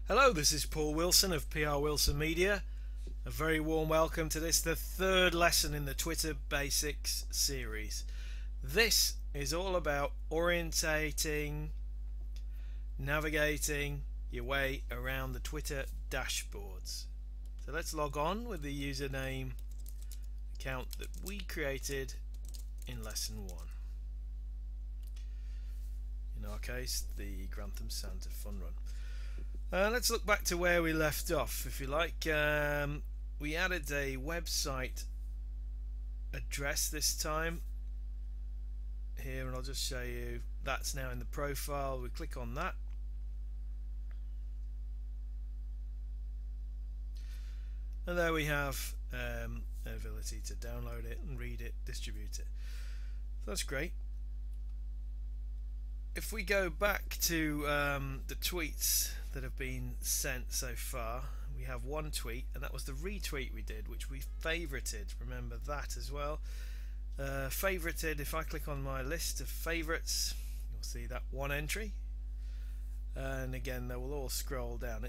Hello, this is Paul Wilson of PRwilsonmedia. A very warm welcome to this, the third lesson in the Twitter Basics series. This is all about orientating, navigating your way around the Twitter dashboards. So let's log on with the username account that we created in lesson 1. In our case, the Grantham Santa Fun Run. Let's look back to where we left off, if you like. We added a website address this time here, and I'll just show you. That's now in the profile. We click on that, and there we have an ability to download it and read it, distribute it. So that's great. If we go back to the tweets that have been sent so far, we have one tweet, and that was the retweet we did, which we favorited. Remember that as well. Favorited, if I click on my list of favorites, you'll see that one entry, and again they will all scroll down.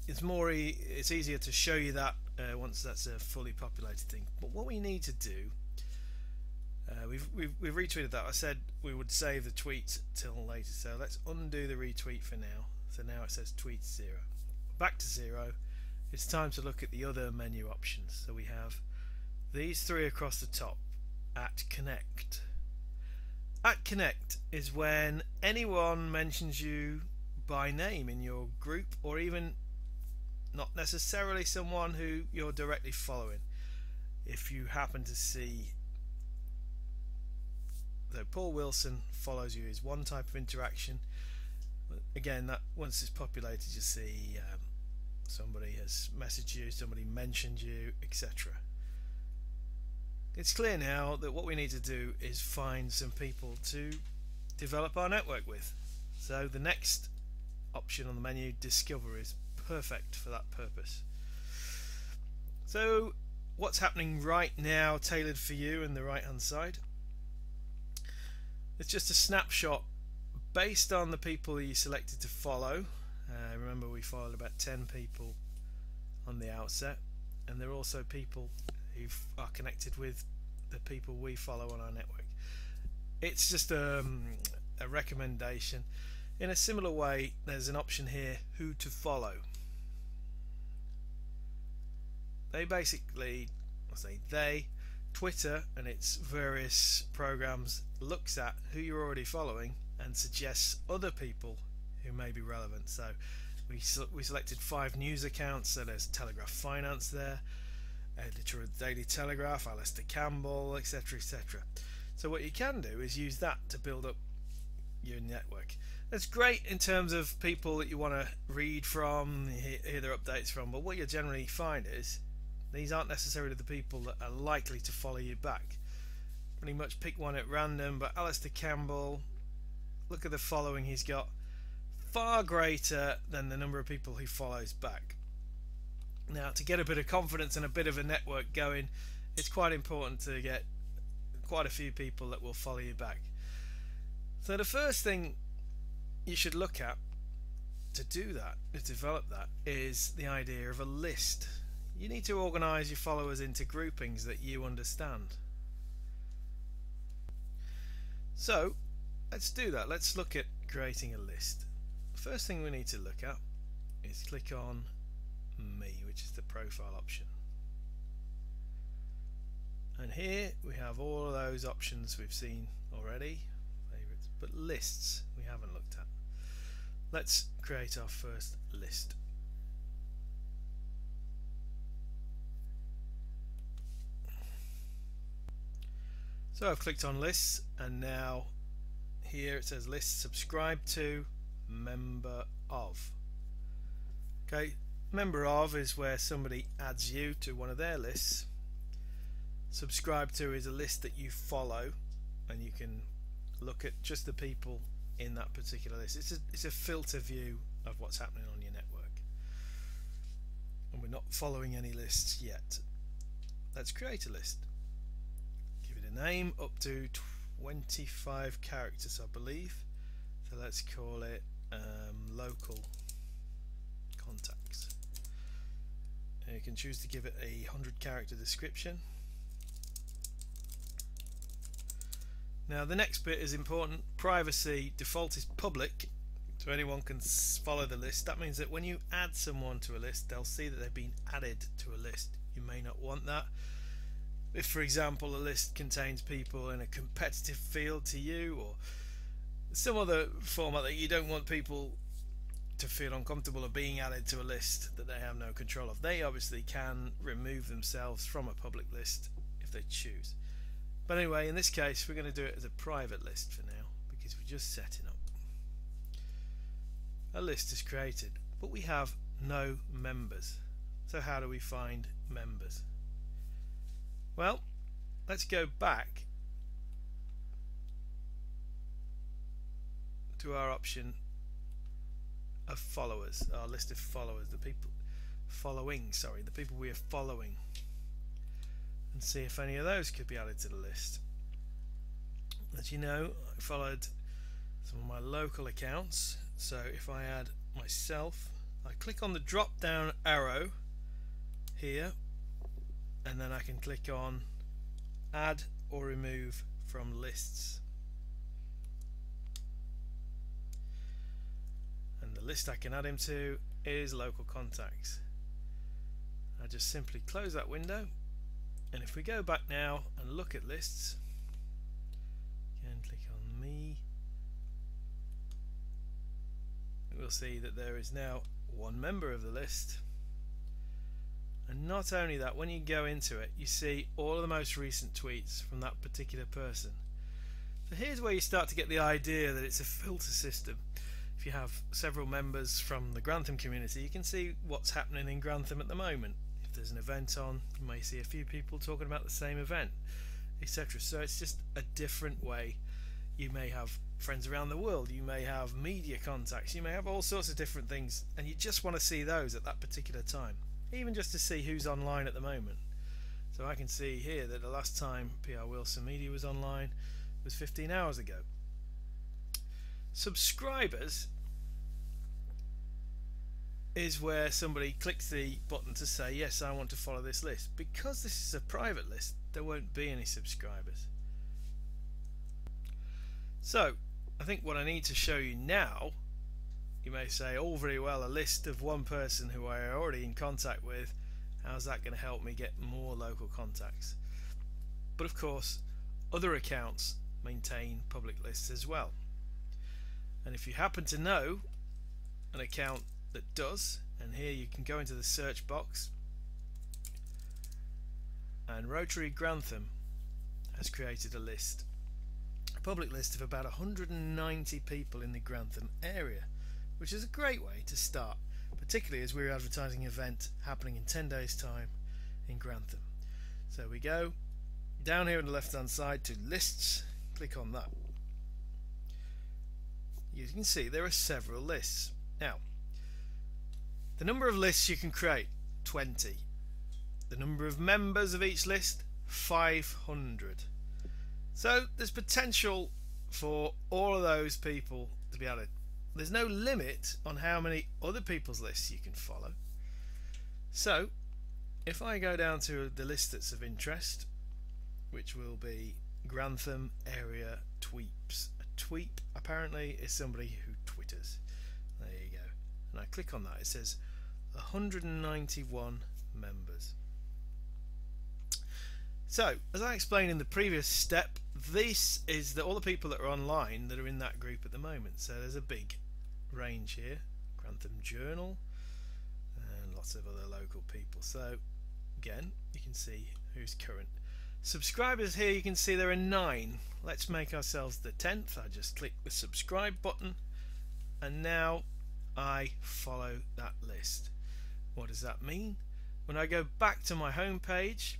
It's easier to show you that once that's a fully populated thing. But what we need to do, we've retweeted that. I said we would save the tweet till later, so let's undo the retweet for now. So now it says tweet 0. Back to 0. It's time to look at the other menu options. So we have these three across the top. At Connect. At Connect is when anyone mentions you by name in your group, or even not necessarily someone who you're directly following. If you happen to see that Paul Wilson follows you is one type of interaction. Again, that once it's populated, you see somebody has messaged you, somebody mentioned you, etc. It's clear now that what we need to do is find some people to develop our network with. So the next option on the menu, Discover, is perfect for that purpose. So what's happening right now, tailored for you in the right hand side? It's just a snapshot based on the people you selected to follow. Remember, we followed about 10 people on the outset, and there are also people who are connected with the people we follow on our network. It's just a recommendation. In a similar way, there's an option here, who to follow. They basically, Twitter and its various programs looks at who you're already following and suggests other people who may be relevant. So we selected 5 news accounts. So there's Telegraph Finance there, editor of the Daily Telegraph, Alistair Campbell, etc, etc. So what you can do is use that to build up your network. That's great in terms of people that you want to read from, hear their updates from, but what you generally find is these aren't necessarily the people that are likely to follow you back. Pretty much pick one at random, but Alistair Campbell, look at the following he's got, far greater than the number of people he follows back. Now, to get a bit of confidence and a bit of a network going, it's quite important to get quite a few people that will follow you back. So the first thing you should look at to do that, to develop that, is the idea of a list. You need to organize your followers into groupings that you understand. So let's do that. Let's look at creating a list. The first thing we need to look at is click on Me, which is the profile option. And here we have all of those options we've seen already, favorites, but lists we haven't looked at. Let's create our first list. So I've clicked on lists, and now here it says list, subscribe to, member of. Okay, member of is where somebody adds you to one of their lists. Subscribe to is a list that you follow, and you can look at just the people in that particular list. It's a filter view of what's happening on your network, and we're not following any lists yet. Let's create a list. Give it a name, up to 25 characters I believe. So let's call it local You can choose to give it a 100-character description. Now the next bit is important. Privacy default is public, so anyone can follow the list. That means that when you add someone to a list, they'll see that they've been added to a list. You may not want that. If, for example, a list contains people in a competitive field to you, or some other format that you don't want people to feel uncomfortable of being added to a list that they have no control of, they obviously can remove themselves from a public list if they choose. But anyway, in this case we're going to do it as a private list for now, because we're just setting up. A list is created, but we have no members. So how do we find members? Well, let's go back to our option of followers, our list of followers, the people the people we are following, and see if any of those could be added to the list. As you know, I followed some of my local accounts, so if I add myself, I click on the drop down arrow here, and then I can click on add or remove from lists, and the list I can add him to is local contacts. I just simply close that window, and if we go back now and look at lists, again click on me, we'll see that there is now one member of the list. And not only that, when you go into it, you see all of the most recent tweets from that particular person. So here's where you start to get the idea that it's a filter system. If you have several members from the Grantham community, you can see what's happening in Grantham at the moment. If there's an event on, you may see a few people talking about the same event, etc. So it's just a different way. You may have friends around the world, you may have media contacts, you may have all sorts of different things, and you just want to see those at that particular time, even just to see who's online at the moment. So I can see here that the last time PRwilsonmedia was online was 15 hours ago. Subscribers is where somebody clicks the button to say, yes, I want to follow this list. Because this is a private list, there won't be any subscribers. So I think what I need to show you now, you may say, all very well, a list of one person who I are already in contact with, how's that going to help me get more local contacts? But of course, other accounts maintain public lists as well. And if you happen to know an account that does, and here you can go into the search box, and Rotary Grantham has created a list, a public list of about 190 people in the Grantham area, which is a great way to start, particularly as we're advertising an event happening in 10 days time in Grantham. So we go down here on the left hand side to lists, click on that. You can see there are several lists. Now, the number of lists you can create, 20. The number of members of each list, 500. So there's potential for all of those people to be added. There's no limit on how many other people's lists you can follow. So if I go down to the list that's of interest, which will be Grantham area tweeps. A tweep apparently is somebody who twitters. There you go. And I click on that, it says 191 members. So as I explained in the previous step, this is all the people that are online that are in that group at the moment. So there's a big range here, Grantham Journal, and lots of other local people. So again, you can see who's current. Subscribers here, you can see there are 9. Let's make ourselves the 10th. I just click the subscribe button, and now I follow that list. What does that mean? When I go back to my home page,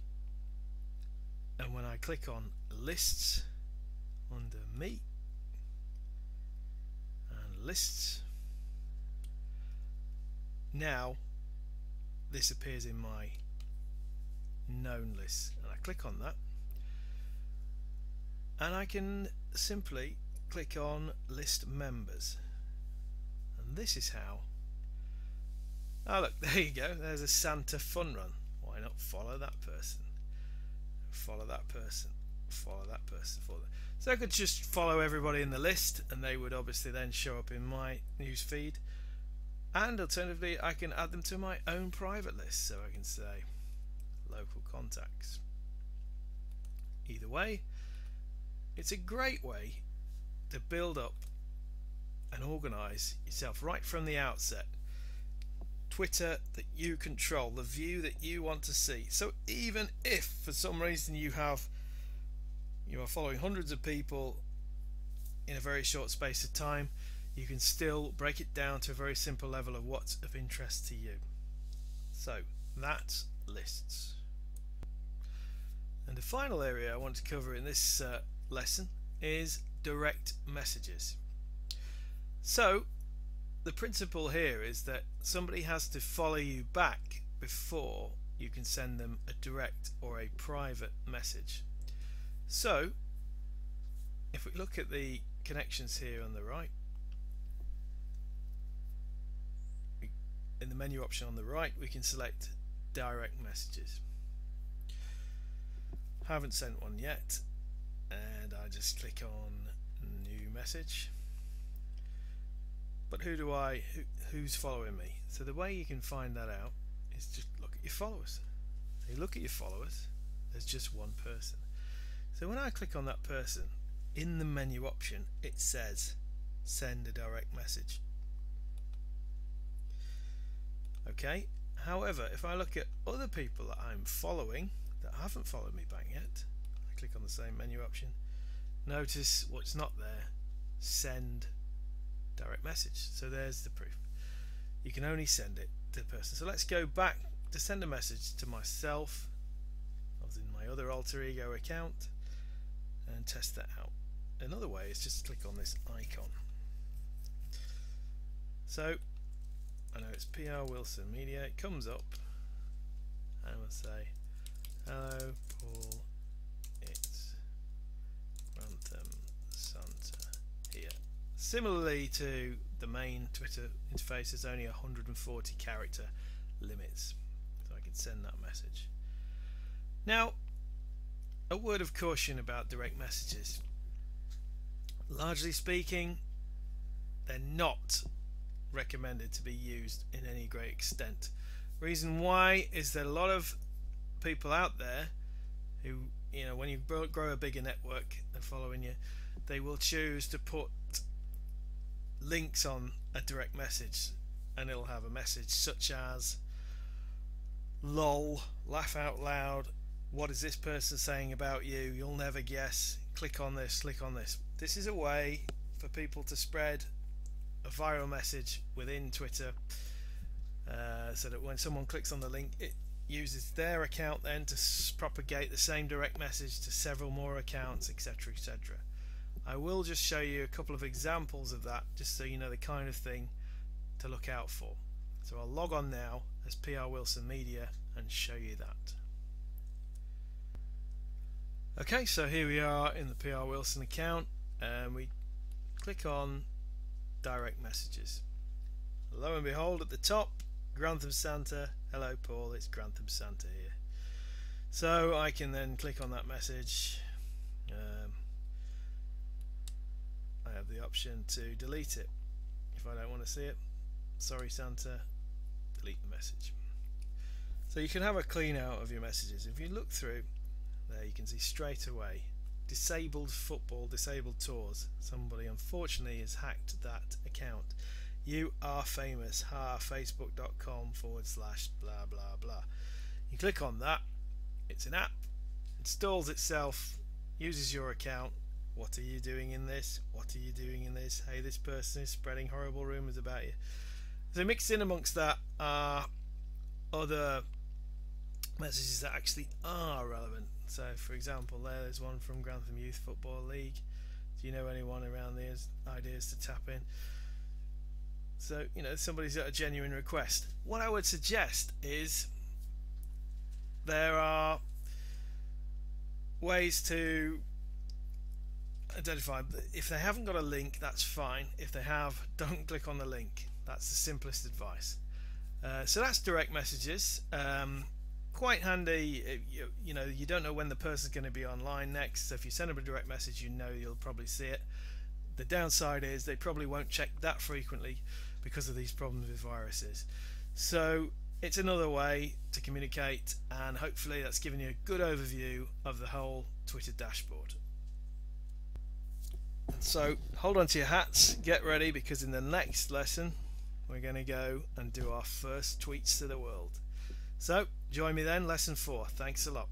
and when I click on lists under me and lists, now this appears in my known list, and I click on that, and I can simply click on list members, and this is how Oh look, there you go, there's a Santa fun run. Why not follow that person? Follow that person. Follow that person. Follow that. So I could just follow everybody in the list and they would obviously then show up in my news feed. And alternatively, I can add them to my own private list. So I can say local contacts. Either way, it's a great way to build up and organize yourself right from the outset. Twitter that you control, the view that you want to see. So even if for some reason you are following hundreds of people in a very short space of time, you can still break it down to a very simple level of what's of interest to you. So that's lists. And the final area I want to cover in this lesson is direct messages. So the principle here is that somebody has to follow you back before you can send them a direct or a private message. So if we look at the connections here on the right, in the menu option on the right, we can select direct messages. Haven't sent one yet, and I just click on new message. But who's following me? So the way you can find that out is just look at your followers. So you look at your followers, there's just one person. So when I click on that person, in the menu option it says send a direct message. Okay, however, if I look at other people that I'm following that haven't followed me back yet, I click on the same menu option, notice what's not there, send direct message. So there's the proof. You can only send it to the person. So let's go back to send a message to myself. I was in my other alter ego account and test that out. Another way is just click on this icon. So I know it's PRwilsonmedia. It comes up and we'll say, hello Paul, it's Grantham Santa here. Similarly to the main Twitter interface, there's only 140 character limits, so I can send that message. Now, a word of caution about direct messages. Largely speaking, they're not recommended to be used in any great extent. Reason why is that a lot of people out there who, when you grow a bigger network and following you, they will choose to put links on a direct message, and it'll have a message such as lol, laugh out loud, what is this person saying about you, you'll never guess, click on this, click on this. This is a way for people to spread a viral message within Twitter, so that when someone clicks on the link, it uses their account then to propagate the same direct message to several more accounts, etc., etc. I will just show you a couple of examples of that, just so you know the kind of thing to look out for. So I'll log on now as PRwilsonmedia and show you that. Okay, so here we are in the PR Wilson account, and we click on direct messages. Lo and behold, at the top, Grantham Santa, hello Paul, it's Grantham Santa here. So I can then click on that message. I have the option to delete it if I don't want to see it. Sorry Santa, delete the message. So you can have a clean out of your messages. If you look through there, you can see straight away disabled football, disabled tours. Somebody unfortunately has hacked that account. You are famous, facebook.com/blah blah blah. You click on that, it's an app, installs itself, uses your account. What are you doing in this? What are you doing in this? Hey, this person is spreading horrible rumours about you. So mixed in amongst that are other messages that actually are relevant. So for example, there's one from Grantham Youth Football League. Do you know anyone around there? Ideas to tap in. So somebody's got a genuine request. What I would suggest is there are ways to identify. If they haven't got a link, that's fine. If they have, don't click on the link. That's the simplest advice. So that's direct messages. Quite handy. You don't know when the person's going to be online next. So if you send them a direct message, you know you'll probably see it. The downside is they probably won't check that frequently because of these problems with viruses. So it's another way to communicate, and hopefully that's given you a good overview of the whole Twitter dashboard. So hold on to your hats, get ready, because in the next lesson we're going to go and do our first tweets to the world. So join me then, lesson 4. Thanks a lot.